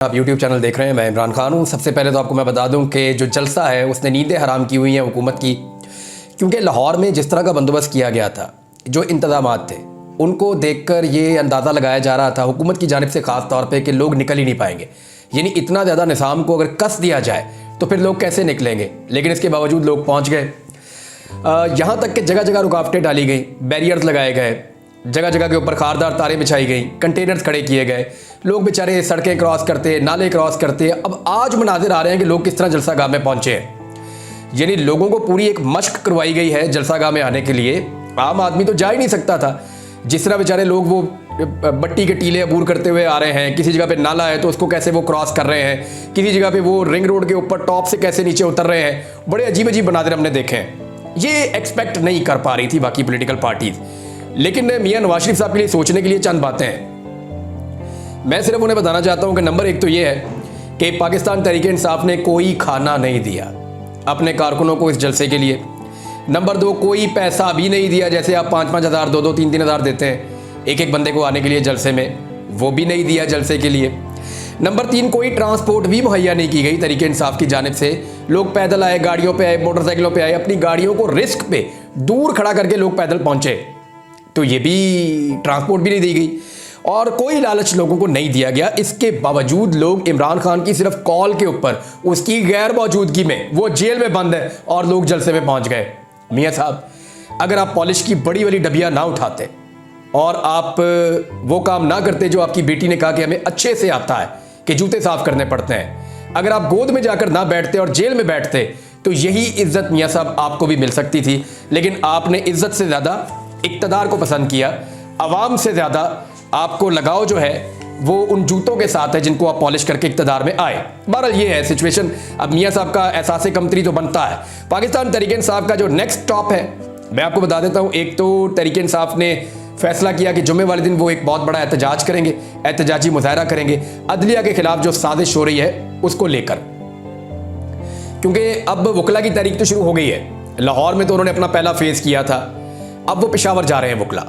आप YouTube channel देख रहे हैं। मैं इमरान खान हूँ। सबसे पहले तो आपको मैं बता दूं कि जो जलसा है उसने नींदें हराम की हुई हैं हुकूमत की, क्योंकि लाहौर में जिस तरह का बंदोबस्त किया गया था, जो इंतजामात थे, उनको देखकर ये अंदाज़ा लगाया जा रहा था हुकूमत की जानिब से ख़ास तौर पे कि लोग निकल ही नहीं पाएंगे। यानी इतना ज़्यादा निज़ाम को अगर कस दिया जाए तो फिर लोग कैसे निकलेंगे, लेकिन इसके बावजूद लोग पहुँच गए। यहाँ तक कि जगह जगह रुकावटें डाली गई, बैरियर्स लगाए गए, जगह जगह के ऊपर खारदार तारें बिछाई गई, कंटेनर्स खड़े किए गए, लोग बेचारे सड़कें क्रॉस करते, नाले क्रॉस करते। अब आज मनाजिर आ रहे हैं कि लोग किस तरह जलसागाह में पहुंचे हैं। यानी लोगों को पूरी एक मश्क करवाई गई है जलसागाह में आने के लिए। आम आदमी तो जा ही नहीं सकता था। जिस तरह बेचारे लोग वो बट्टी के टीले अबूर करते हुए आ रहे हैं, किसी जगह पे नाला है तो उसको कैसे वो क्रॉस कर रहे हैं, किसी जगह पे वो रिंग रोड के ऊपर टॉप से कैसे नीचे उतर रहे हैं, बड़े अजीब अजीब मनाजिर हमने देखे हैं। ये एक्सपेक्ट नहीं कर पा रही थी बाकी पॉलिटिकल पार्टीज, लेकिन मियां नवाज शरीफ साहब के लिए सोचने के लिए चंद बातें हैं। मैं सिर्फ उन्हें बताना चाहता हूं कि नंबर एक तो ये है कि पाकिस्तान तहरीक इंसाफ ने कोई खाना नहीं दिया अपने कारकुनों को इस जलसे के लिए। नंबर दो, कोई पैसा भी नहीं दिया, जैसे आप 5-5 हज़ार 2-3 हज़ार देते हैं एक एक बंदे को आने के लिए जलसे में, वो भी नहीं दिया जलसे के लिए। नंबर तीन, कोई ट्रांसपोर्ट भी मुहैया नहीं की गई तहरीक इंसाफ की जानिब से। लोग पैदल आए, गाड़ियों पे आए, मोटरसाइकिलों पे आए, अपनी गाड़ियों को रिस्क पे दूर खड़ा करके लोग पैदल पहुंचे, तो ये भी ट्रांसपोर्ट भी नहीं दी गई और कोई लालच लोगों को नहीं दिया गया। इसके बावजूद लोग इमरान खान की सिर्फ कॉल के ऊपर, उसकी गैर मौजूदगी में, वो जेल में बंद है और लोग जलसे में पहुंच गए। मियां साहब, अगर आप पॉलिश की बड़ी वाली डबिया ना उठाते और आप वो काम ना करते जो आपकी बेटी ने कहा कि हमें अच्छे से आता है कि जूते साफ करने पड़ते हैं, अगर आप गोद में जाकर ना बैठते और जेल में बैठते, तो यही इज्जत मियां साहब आपको भी मिल सकती थी। लेकिन आपने इज्जत से ज्यादा इक्तदार को पसंद किया। अवाम से ज्यादा आपको लगाव जो है वो उन जूतों के साथ है जिनको आप पॉलिश करके इक्तदार में आए। बहरहाल ये है सिचुएशन। अब मियां साहब का एहसास कमतरी तो बनता है। पाकिस्तान तहरीक इंसाफ का जो नेक्स्ट स्टॉप है, मैं आपको बता देता हूं। एक तो तहरीक इंसाफ ने फैसला किया कि जुम्मे वाले दिन वो एक बहुत बड़ा एहतजाज करेंगे, एहतजाजी मुजाहरा करेंगे अदलिया के खिलाफ जो साजिश हो रही है उसको लेकर, क्योंकि अब वकला की तारीख तो शुरू हो गई है। लाहौर में तो उन्होंने अपना पहला फेज किया था, अब वो पेशावर जा रहे हैं वकला,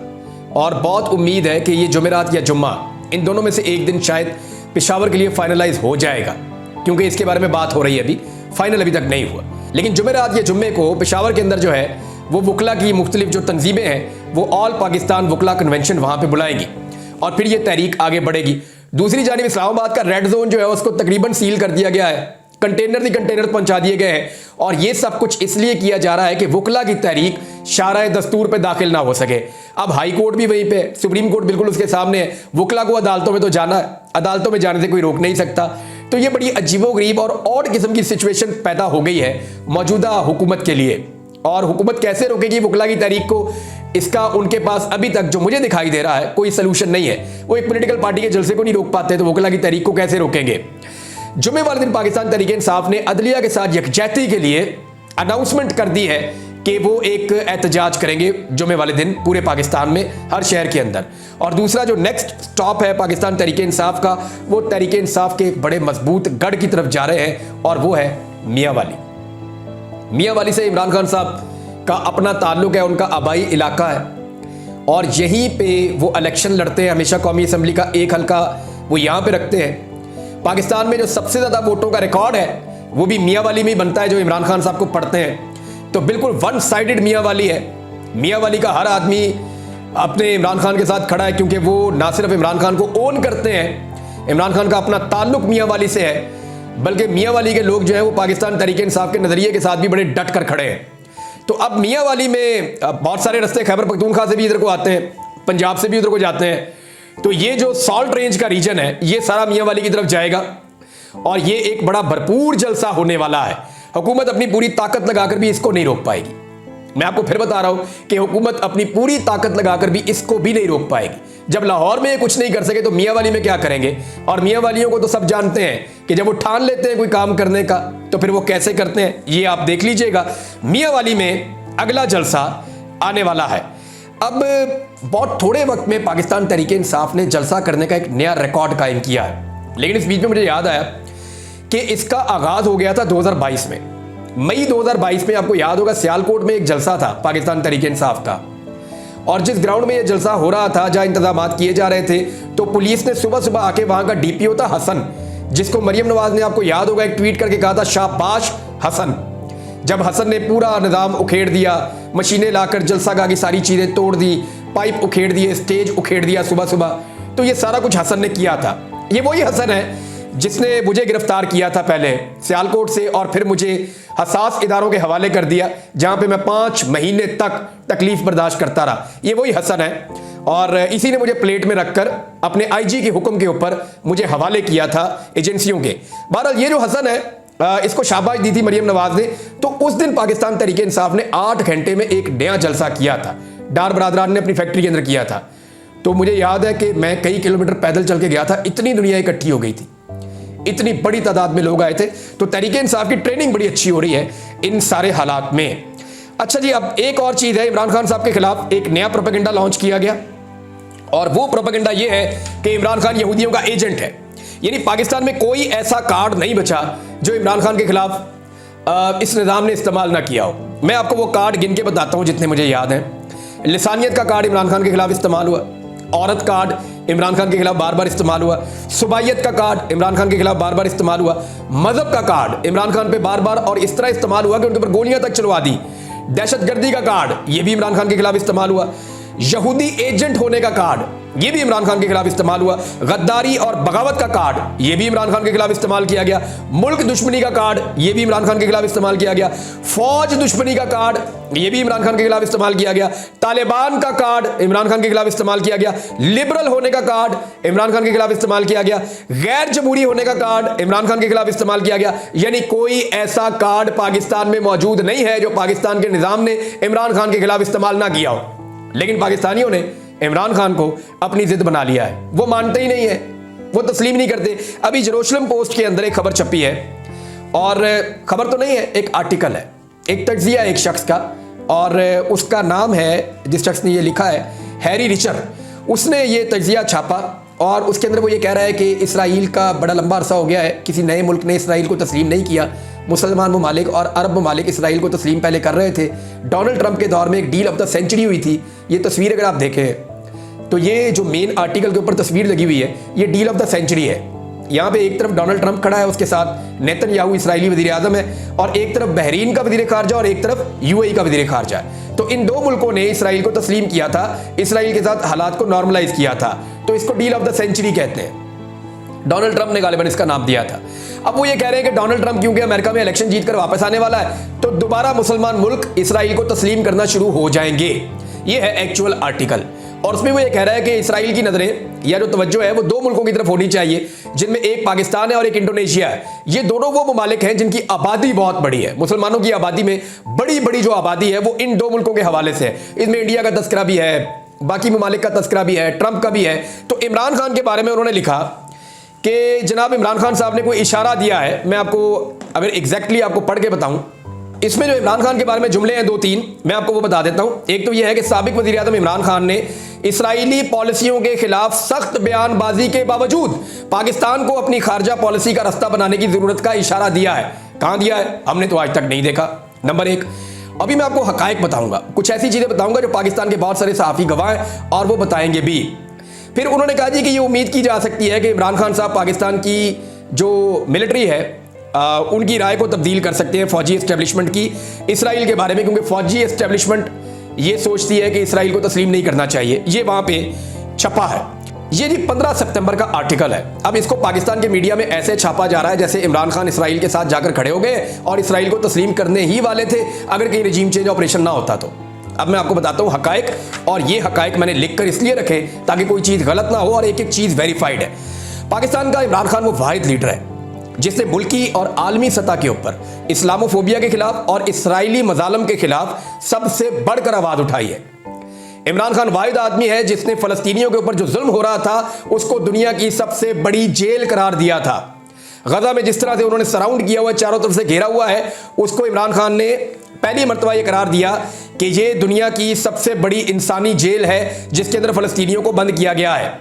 और बहुत उम्मीद है कि ये जुमेरात या जुम्मा, इन दोनों में से एक दिन शायद पेशावर के लिए फाइनलाइज हो जाएगा, क्योंकि इसके बारे में बात हो रही है, अभी फाइनल अभी तक नहीं हुआ। लेकिन जुमेरात या जुम्मे को पेशावर के अंदर जो है वो वकला की मुख्तलिफ जो तंजीमें हैं वो ऑल पाकिस्तान वकला कन्वेंशन वहां पे बुलाएंगी और फिर ये तहरीक आगे बढ़ेगी। दूसरी जानिब इस्लामाबाद का रेड जोन जो है उसको तकरीबन सील कर दिया गया है, कंटेनर ही कंटेनर पहुंचा दिए गए हैं, और ये सब कुछ इसलिए किया जा रहा है कि वकला की तहरीक शारा दस्तूर पे दाखिल ना हो सके। अब हाई कोर्ट भी वहीं पे, सुप्रीम कोर्ट बिल्कुल उसके सामने है। वकला को अदालतों में तो जाना है, अदालतों में जाने से कोई रोक नहीं सकता। तो ये बड़ी अजीबोगरीब और ऑड किस्म की सिचुएशन पैदा हो गई है मौजूदा हुकूमत के लिए। और हुकूमत कैसे रोकेगी वकला की तहरीक को, इसका उनके पास अभी तक जो मुझे दिखाई दे रहा है कोई सलूशन नहीं है। वो एक पॉलिटिकल पार्टी के जलसे को नहीं रोक पाते, तो वकला की तहरीक को कैसे रोकेंगे। जुम्मे वाले दिन पाकिस्तान तहरीक इंसाफ ने अदलिया के साथ यकजहती के लिए अनाउंसमेंट कर दी है कि वो एक एहतजाज करेंगे जुम्मे वाले दिन पूरे पाकिस्तान में, हर शहर के अंदर। और दूसरा जो नेक्स्ट स्टॉप है पाकिस्तान तहरीक इंसाफ का, वो तहरीक इंसाफ के एक बड़े मजबूत गढ़ की तरफ जा रहे हैं, और वो है मियां वाली। मियां वाली से इमरान खान साहब का अपना ताल्लुक है, उनका आबाई इलाका है, और यहीं पे वो इलेक्शन लड़ते हैं। हमेशा कौमी असम्बली का एक हल्का वो यहाँ पे रखते हैं। पाकिस्तान में जो सबसे ज़्यादा वोटों का रिकॉर्ड है वो भी मियां वाली में ही बनता है, जो इमरान खान साहब को पढ़ते हैं। तो बिल्कुल वन साइडेड मियां वाली है। मियां वाली का हर आदमी अपने इमरान खान के साथ खड़ा है, क्योंकि वो ना सिर्फ इमरान खान को ओन करते हैं, इमरान खान का अपना ताल्लुक मियां वाली से है, बल्कि मियां वाली के लोग जो हैं वो पाकिस्तान तहरीक इंसाफ के नज़रिए के साथ भी बड़े डट कर खड़े हैं। तो अब मियां वाली में बहुत सारे रास्ते खैबर पख्तूनख्वा से भी इधर को आते हैं, पंजाब से भी उधर को जाते हैं। तो ये जो सॉल्ट रेंज का रीजन है ये सारा मियां वाली की तरफ जाएगा, और ये एक बड़ा भरपूर जलसा होने वाला है। हुकूमत अपनी पूरी ताकत लगाकर भी इसको नहीं रोक पाएगी। मैं आपको फिर बता रहा हूं कि हुकूमत अपनी पूरी ताकत लगाकर भी इसको भी नहीं रोक पाएगी। जब लाहौर में कुछ नहीं कर सके तो मियां वाली में क्या करेंगे। और मियां वालियों को तो सब जानते हैं कि जब वो ठान लेते हैं कोई काम करने का तो फिर वो कैसे करते हैं, ये आप देख लीजिएगा। मियां वाली में अगला जलसा आने वाला है। अब बहुत थोड़े वक्त में पाकिस्तान तहरीक इंसाफ ने जलसा करने का एक नया रिकॉर्ड कायम किया है। लेकिन इस बीच में मुझे याद आया कि इसका आगाज हो गया था 2022 में, मई 2022 में। आपको याद होगा सियालकोट में एक जलसा था पाकिस्तान तहरीक इंसाफ का, और जिस ग्राउंड में यह जलसा हो रहा था, जहां इंतजामात किए जा रहे थे, तो पुलिस ने सुबह सुबह आके, वहां का डीपीओ था हसन, जिसको मरियम नवाज ने, आपको याद होगा, एक ट्वीट करके कहा था शाबाश हसन। जब हसन ने पूरा निज़ाम उखेड़ दिया, मशीनें लाकर जलसागाह की सारी चीज़ें तोड़ दी, पाइप उखेड़ दिए, स्टेज उखेड़ दिया सुबह सुबह, तो ये सारा कुछ हसन ने किया था। ये वही हसन है जिसने मुझे गिरफ्तार किया था पहले सियालकोट से और फिर मुझे हसास इदारों के हवाले कर दिया, जहां पे मैं 5 महीने तक तकलीफ बर्दाश्त करता रहा। ये वही हसन है और इसी ने मुझे प्लेट में रखकर अपने आईजी के हुक्म के ऊपर मुझे हवाले किया था एजेंसियों के। बहरहाल ये जो हसन है, इसको शाबाश दी थी मरियम नवाज ने। तो उस दिन पाकिस्तान तहरीक इंसाफ ने 8 घंटे में एक नया जलसा किया था, डार बरादरान ने अपनी फैक्ट्री के अंदर किया था। तो मुझे याद है कि मैं कई किलोमीटर पैदल चल के गया था, इतनी दुनिया इकट्ठी हो गई थी, इतनी बड़ी तादाद में लोग आए थे। तो तहरीक इंसाफ की ट्रेनिंग बड़ी अच्छी हो रही है इन सारे हालात में। अच्छा जी, अब एक और चीज़ है, इमरान खान साहब के खिलाफ एक नया प्रोपेगेंडा लॉन्च किया गया और वो प्रोपेगेंडा ये है कि इमरान खान यहूदियों का एजेंट है। यानी पाकिस्तान में कोई ऐसा कार्ड नहीं बचा जो इमरान खान के खिलाफ इस निज़ाम ने इस्तेमाल ना किया हो। मैं आपको वो कार्ड गिन के बताता हूँ जितने मुझे याद हैं। लिसानियत का कार्ड इमरान खान के खिलाफ इस्तेमाल हुआ, औरत कार्ड इमरान खान के खिलाफ बार बार इस्तेमाल हुआ, सुबाइयत का कार्ड इमरान खान के खिलाफ बार बार इस्तेमाल हुआ, मजहब का कार्ड इमरान खान पे बार बार और इस तरह इस्तेमाल हुआ कि उनके ऊपर गोलियां तक चलवा दी, दहशतगर्दी का कार्ड ये भी इमरान खान के खिलाफ इस्तेमाल हुआ, यहूदी एजेंट होने का कार्ड ये भी इमरान खान के खिलाफ इस्तेमाल हुआ, गद्दारी और बगावत का कार्ड ये भी इमरान खान के खिलाफ इस्तेमाल किया गया, मुल्क दुश्मनी का कार्ड ये भी इमरान खान के खिलाफ इस्तेमाल किया गया, फौज दुश्मनी का कार्ड ये भी इमरान खान के खिलाफ इस्तेमाल किया गया, तालिबान का कार्ड इमरान खान के खिलाफ इस्तेमाल किया गया, लिबरल होने का कार्ड इमरान खान के खिलाफ इस्तेमाल किया गया, गैर जमहूरी होने का कार्ड इमरान खान के खिलाफ इस्तेमाल किया गया। यानी कोई ऐसा कार्ड पाकिस्तान में मौजूद नहीं है जो पाकिस्तान के निजाम ने इमरान खान के खिलाफ इस्तेमाल ना किया हो। लेकिन पाकिस्तानियों ने इमरान खान को अपनी जिद बना लिया है, वो मानते ही नहीं है, वो तस्लीम नहीं करते। अभी जेरूसलम पोस्ट के अंदर एक खबर छपी है और खबर तो नहीं है, एक आर्टिकल है, एक तज्जिया एक शख्स का और उसका नाम है, जिस शख्स ने ये लिखा है हैरी रिचर, उसने ये तज्जिया छापा और उसके अंदर वो ये कह रहा है कि इसराइल का बड़ा लंबा अरसा हो गया है, किसी नए मुल्क ने इसराइल को तस्लीम नहीं किया। मुसलमान ममालिक और अरब ममालिक इसराइल को तस्लीम पहले कर रहे थे। डोनाल्ड ट्रंप के दौर में एक डील ऑफ द सेंचुरी हुई थी। ये तस्वीर अगर आप देखें तो ये जो मेन आर्टिकल के ऊपर तस्वीर लगी हुई है ये डील ऑफ द सेंचुरी है। यहाँ पे एक तरफ डोनाल्ड ट्रंप खड़ा है, उसके साथ नेतन्याहू इसराइली वजीर आज़म है और एक तरफ बहरीन का वजीर खारजा और एक तरफ यूएई का वजीर खारजा है। तो इन दो मुल्कों ने इसराइल को तस्लीम किया था, इसराइल के साथ हालात को नॉर्मलाइज किया था, तो इसको डील ऑफ द सेंचुरी कहते हैं। डोनाल्ड ट्रंप ने गालिबन इसका नाम दिया था। अब वो ये कह रहे हैं कि डोनाल्ड ट्रंप क्योंकि अमेरिका में इलेक्शन जीतकर वापस आने वाला है तो दोबारा मुसलमान मुल्क इसराइल को तस्लीम करना शुरू हो जाएंगे। ये है एक्चुअल आर्टिकल और उसमें वो ये कह रहा है कि इसराइल की नजरें या जो तवज्जो है वो दो मुल्कों की तरफ होनी चाहिए, जिनमें एक पाकिस्तान है और एक इंडोनेशिया है। ये दोनों वो ममालिक हैं जिनकी आबादी बहुत बड़ी है। मुसलमानों की आबादी में बड़ी बड़ी जो आबादी है वो इन दो मुल्कों के हवाले से है। इसमें इंडिया का तस्करा भी है, बाकी ममालिक का तस्करा भी है, ट्रंप का भी है। तो इमरान खान के बारे में उन्होंने लिखा कि जनाब इमरान खान साहब ने कोई इशारा दिया है। मैं आपको अगर एग्जैक्टली आपको पढ़ के बताऊं, इसमें जो इमरान खान के बारे में जुमले हैं 2-3, मैं आपको वो बता देता हूं। एक तो यह है कि साबिक वज़ीर आज़म इमरान खान ने इसराइली पॉलिसियों के खिलाफ सख्त बयानबाजी के बावजूद पाकिस्तान को अपनी खारजा पॉलिसी का रास्ता बनाने की जरूरत का इशारा दिया है। कहां दिया है हमने तो आज तक नहीं देखा। नंबर 1, अभी मैं आपको हकायक बताऊंगा, कुछ ऐसी चीजें बताऊंगा जो पाकिस्तान के बहुत सारे सहाफ़ी गवाह हैं और वो बताएंगे भी। फिर उन्होंने कहा जी कि ये उम्मीद की जा सकती है कि इमरान खान साहब पाकिस्तान की जो मिलिट्री है उनकी राय को तब्दील कर सकते हैं फौजी एस्टेब्लिशमेंट की इसराइल के बारे में, क्योंकि फौजी एस्टेब्लिशमेंट ये सोचती है कि इसराइल को तस्लीम नहीं करना चाहिए। ये वहां पे छपा है। ये जी 15 सितंबर का आर्टिकल है। अब इसको पाकिस्तान के मीडिया में ऐसे छापा जा रहा है जैसे इमरान खान इसराइल के साथ जाकर खड़े हो गए और इसराइल को तस्लीम करने ही वाले थे अगर कहीं रजीम चेंज ऑपरेशन ना होता तो। अब मैं आपको बताता हूं हकायक, और ये हकायक मैंने लिखकर इसलिए रखे ताकि कोई चीज गलत ना हो और एक एक चीज वेरीफाइड है। पाकिस्तान का इमरान खान वो वाहिद लीडर है जिसने मुल्की और आलमी सतह के ऊपर इस्लामोफोबिया के खिलाफ और इसराइली मजालम के खिलाफ सबसे बढ़कर आवाज उठाई है। इमरान खान वाहिद आदमी है जिसने फलस्तीनियों के ऊपर जो जुल्म हो रहा था उसको दुनिया की सबसे बड़ी जेल करार दिया था। गजा में जिस तरह से उन्होंने सराउंड किया हुआ है, चारों तरफ से घेरा हुआ है, उसको इमरान खान ने पहली मर्तबा यह करार दिया कि ये दुनिया की सबसे बड़ी इंसानी जेल है जिसके अंदर फलस्तीनियों को बंद किया गया है।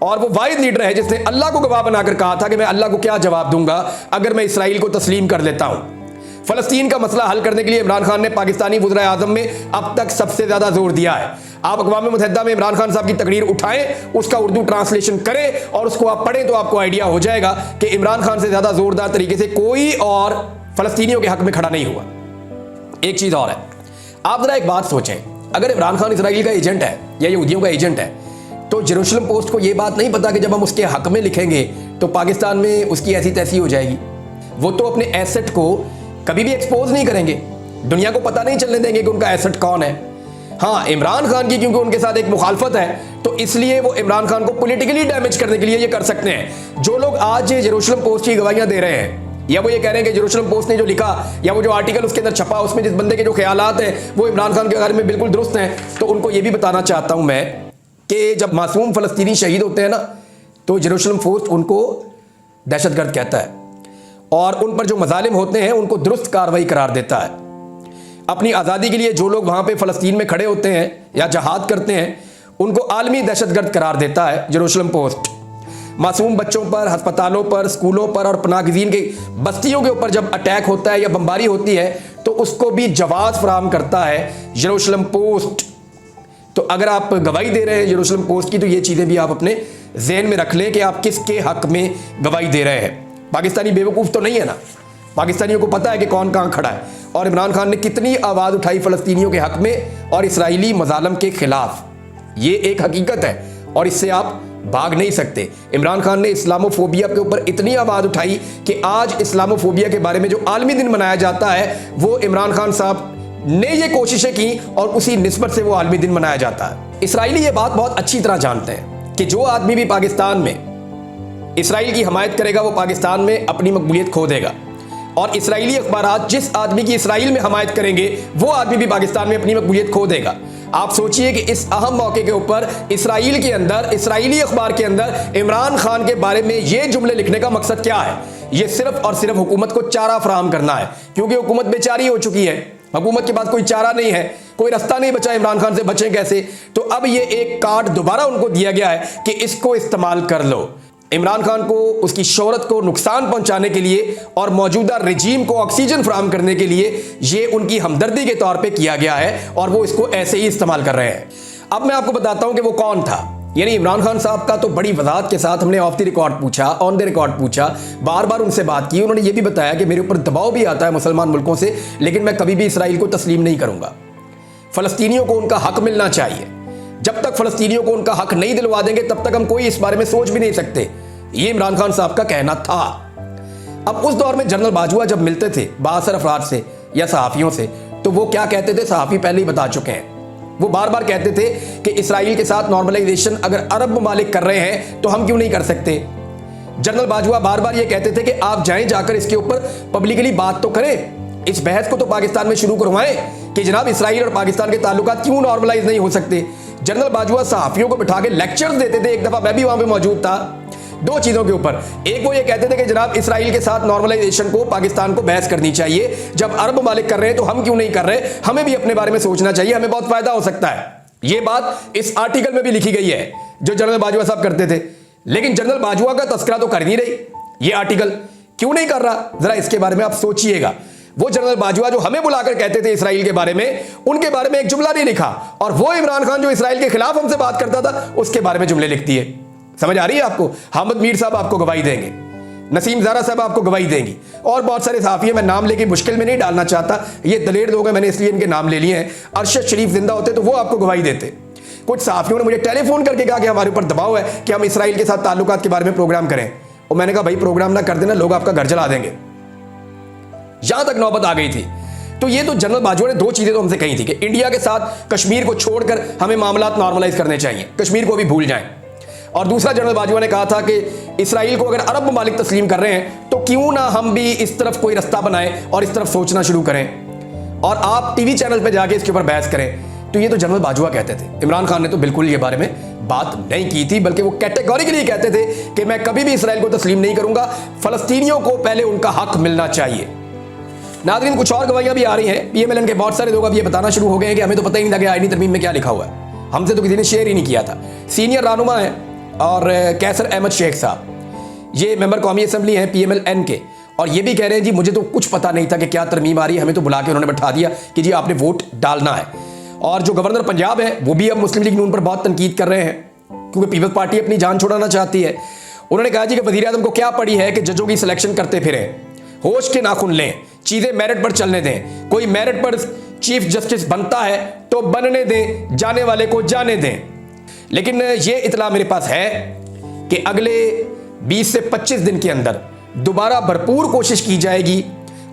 और वो वाहिद लीडर है जिसने अल्लाह को गवाह बनाकर कहा था कि मैं अल्लाह को क्या जवाब दूंगा अगर मैं इसराइल को तस्लीम कर लेता हूं। फलस्तीन का मसला हल करने के लिए इमरान खान ने पाकिस्तानी वज़ीर आज़म में अब तक सबसे ज़्यादा जोर दिया है। आप अक़वाम मुत्तहिदा में इमरान खान साहब की तकरीर उठाएं, उसका उर्दू ट्रांसलेशन करें और उसको आप पढ़ें तो आपको आइडिया हो जाएगा कि इमरान खान से ज़्यादा ज़ोरदार तरीके से कोई और फ़लस्तीनियों के हक़ में खड़ा नहीं हुआ। एक चीज़ और है, आप ज़रा एक बात सोचें, अगर इमरान खान इसराइल का एजेंट है या यहूदियों का एजेंट है तो जेरूशलम पोस्ट को यह बात नहीं पता कि जब हम उसके हक़ में लिखेंगे तो पाकिस्तान में उसकी ऐसी तैसी हो जाएगी। वो तो अपने एसेट को कभी भी एक्सपोज नहीं करेंगे, दुनिया को पता नहीं चलने देंगे कि उनका एसेट कौन है। हाँ, इमरान खान की क्योंकि उनके साथ एक मुखालफत है तो इसलिए वो इमरान खान को पॉलिटिकली डैमेज करने के लिए ये कर सकते हैं। जो लोग आज जेरूशलम पोस्ट की गवाहियां दे रहे हैं या वो ये कह रहे हैं कि जेरूशलम पोस्ट ने जो लिखा या वो जो आर्टिकल उसके अंदर छपा उसमें जिस बंदे के जो ख्यालात हैं वो इमरान खान के बारे में बिल्कुल दुरुस्त हैं, तो उनको ये भी बताना चाहता हूं मैं कि जब मासूम फ़लस्तीनी शहीद होते हैं ना तो जेरूशलम पोस्ट उनको दहशतगर्द कहता है और उन पर जो मजालिम होते हैं उनको दुरुस्त कार्रवाई करार देता है। अपनी आज़ादी के लिए जो लोग वहाँ पे फ़लस्तीन में खड़े होते हैं या जहाद करते हैं उनको आलमी दहशतगर्द करार देता है जेरूशलम पोस्ट। मासूम बच्चों पर, अस्पतालों पर, स्कूलों पर और पनाहगज़ीन की बस्तियों के ऊपर जब अटैक होता है या बमबारी होती है तो उसको भी जवाब फराहम करता है जेरूशलम पोस्ट। तो अगर आप गवाही दे रहे हैं जेरूशलम पोस्ट की तो ये चीज़ें भी आप अपने जहन में रख लें कि आप किसके हक़ में गवाही दे रहे हैं। पाकिस्तानी बेवकूफ़ तो नहीं है ना, पाकिस्तानियों को पता है कि कौन कहाँ खड़ा है और इमरान खान ने कितनी आवाज़ उठाई फ़लस्तीनियों के हक़ में और इसराइली मज़ालम के ख़िलाफ़। ये एक हकीकत है और इससे आप भाग नहीं सकते। इमरान खान ने इस्लामोफोबिया के ऊपर इतनी आवाज़ उठाई कि आज इस्लामोफोबिया के बारे में जो आलमी दिन मनाया जाता है वो इमरान खान साहब ने ये कोशिशें की और उसी निस्बत से वो आलमी दिन मनाया जाता है। इसराइली ये बात बहुत अच्छी तरह जानते हैं कि जो आदमी भी पाकिस्तान में इसराइल की हमायत करेगा वो पाकिस्तान में अपनी मकबूलियत खो देगा और इसराइली अखबारात जिस आदमी की इसराइल में हमायत करेंगे वो आदमी भी पाकिस्तान में अपनी मकबूलियत खो देगा। आप सोचिए कि इस अहम मौके के ऊपर इसराइल के अंदर, इसराइली अखबार के अंदर इमरान खान के बारे में ये जुमले लिखने का मकसद क्या है? ये सिर्फ और सिर्फ हुकूमत को चारा फराहम करना है, क्योंकि हुकूमत बेचारी हो चुकी है, हुकूमत के पास कोई चारा नहीं है, कोई रास्ता नहीं बचा इमरान खान से बचें कैसे। तो अब ये एक कार्ड दोबारा उनको दिया गया है कि इसको इस्तेमाल कर लो। इमरान खान को उसकी शोहरत को नुकसान पहुंचाने के लिए और मौजूदा रजीम को ऑक्सीजन फराहम करने के लिए ये उनकी हमदर्दी के तौर पे किया गया है और वो इसको ऐसे ही इस्तेमाल कर रहे हैं। अब मैं आपको बताता हूं कि वो कौन था। यानी इमरान खान साहब का तो बड़ी वजाहत के साथ हमने ऑफ द रिकॉर्ड पूछा, ऑन द रिकॉर्ड पूछा, बार बार उनसे बात की। उन्होंने ये भी बताया कि मेरे ऊपर दबाव भी आता है मुसलमान मुल्कों से, लेकिन मैं कभी भी इसराइल को तस्लीम नहीं करूंगा। फ़लस्तीनियों को उनका हक मिलना चाहिए। जब तक फ़लस्तीनियों को उनका हक नहीं दिलवा देंगे तब तक हम कोई इस बारे में सोच भी नहीं सकते। ये इमरान खान साहब का कहना था। अब उस दौर में जनरल बाजवा जब मिलते थे बासर अफराद से या सहाफ़ियों से तो वो क्या कहते थे, सहाफ़ी पहले ही बता चुके हैं। वो बार बार कहते थे कि इसराइल के साथ नॉर्मलाइजेशन अगर अरब ममालिक कर रहे हैं तो हम क्यों नहीं कर सकते। जनरल बाजवा बार बार ये कहते थे कि आप जाएं, जाकर इसके ऊपर पब्लिकली बात तो करें, इस बहस को तो पाकिस्तान में शुरू करवाएं कि जनाब इसराइल और पाकिस्तान के ताल्लुकात क्यों नॉर्मलाइज नहीं हो सकते। जनरल बाजवा सहाफ़ियों को बिठा के लेक्चर्स देते थे। एक दफ़ा मैं भी वहाँ पे मौजूद था। दो चीज़ों के ऊपर, एक वो ये कहते थे कि जनाब इसराइल के साथ नॉर्मलाइजेशन को पाकिस्तान को बहस करनी चाहिए, जब अरब ममालिक कर रहे हैं तो हम क्यों नहीं कर रहे, हमें भी अपने बारे में सोचना चाहिए, हमें बहुत फायदा हो सकता है। ये बात इस आर्टिकल में भी लिखी गई है जो जनरल बाजवा साहब करते थे। लेकिन जनरल बाजवा का तस्करा तो कर नहीं रही ये आर्टिकल, क्यों नहीं कर रहा, जरा इसके बारे में आप सोचिएगा। वो जनरल बाजवा जो हमें बुलाकर कहते थे इसराइल के बारे में, उनके बारे में एक जुमला नहीं लिखा, और वो इमरान खान जो इसराइल के खिलाफ हमसे बात करता था उसके बारे में जुमले लिखती है। समझ आ रही है आपको? हामिद मीर साहब आपको गवाही देंगे, नसीम ज़ारा साहब आपको गवाही देंगी, और बहुत सारे सहाफ़ी। मैं नाम लेके मुश्किल में नहीं डालना चाहता, ये दलेर लोग हैं, मैंने इसलिए इनके नाम ले लिए हैं। अरशद शरीफ जिंदा होते तो वो आपको गवाही देते। कुछ सहाफ़ियों ने मुझे टेलीफोन करके कहा कि हमारे ऊपर दबाव है कि हम इसराइल के साथ ताल्लुकात के बारे में प्रोग्राम करें, और मैंने कहा भाई प्रोग्राम ना कर देना, लोग आपका घर जला देंगे। यहां तक नौबत आ गई थी। तो ये तो जनरल बाजवा ने दो चीजें तो हमसे कही थी कि इंडिया के साथ कश्मीर को छोड़कर हमें मामलात नॉर्मलाइज करने चाहिए, कश्मीर को भी भूल जाएं। और दूसरा जनरल बाजवा ने कहा था कि इसराइल को अगर अरब ममालिक तस्लीम कर रहे हैं तो क्यों ना हम भी इस तरफ कोई रास्ता बनाएं और इस तरफ सोचना शुरू करें और आप टीवी चैनल पे जाके इसके ऊपर बहस करें। तो ये तो जनरल बाजवा कहते थे। इमरान खान ने तो बिल्कुल ये बारे में बात नहीं की थी, बल्कि वो कैटेगोरिकली कहते थे कि मैं कभी भी इसराइल को तस्लीम नहीं करूंगा, फलस्तीनियों को पहले उनका हक मिलना चाहिए। नाज़रीन, कुछ और गवाहियां भी आ रही हैं। पीएमएलएन के बहुत सारे लोग अब ये बताना शुरू हो गए हैं कि हमें तो पता ही नहीं था कि आईनी तरमीम में क्या लिखा हुआ है, हमसे तो किसी ने शेयर ही नहीं किया था। सीनियर रहनुमा है और कैसर अहमद शेख साहब, ये मेंबर कौमी असम्बली हैं पीएमएलएन के, और ये भी कह रहे हैं जी मुझे तो कुछ पता नहीं था कि क्या तरमीम आ रही है, हमें तो बुला के उन्होंने बैठा दिया कि जी आपने वोट डालना है। और जो गवर्नर पंजाब है वो भी अब मुस्लिम लीग नून पर बहुत तनकीद कर रहे हैं, क्योंकि पीपल्स पार्टी अपनी जान छुड़ाना चाहती है। उन्होंने कहा जी कि वज़ीर आज़म को क्या पड़ी है कि जजों की सिलेक्शन करते फिरें, होश के नाखून लें, चीज़ें मेरिट पर चलने दें। कोई मेरिट पर चीफ जस्टिस बनता है तो बनने दें, जाने वाले को जाने दें। लेकिन ये इतला मेरे पास है कि अगले 20 से 25 दिन के अंदर दोबारा भरपूर कोशिश की जाएगी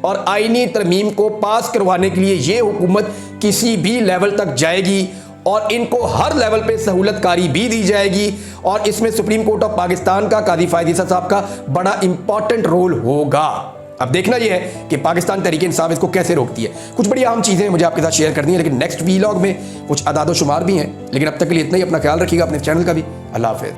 और आईनी तरमीम को पास करवाने के लिए ये हुकूमत किसी भी लेवल तक जाएगी और इनको हर लेवल पे सहूलतकारी भी दी जाएगी। और इसमें सुप्रीम कोर्ट ऑफ पाकिस्तान का कादी फायद ईसा साहब का बड़ा इंपॉर्टेंट रोल होगा। अब देखना यह है कि पाकिस्तान तहरीक इंसाफ इसको कैसे रोकती है। कुछ बड़ी अहम चीजें मुझे आपके साथ शेयर करनी है, लेकिन नेक्स्ट वीलॉग में कुछ अदाद शुमार भी हैं। लेकिन अब तक के लिए इतना ही। अपना ख्याल रखिएगा, अपने चैनल का भी। अल्लाह हाफिज़।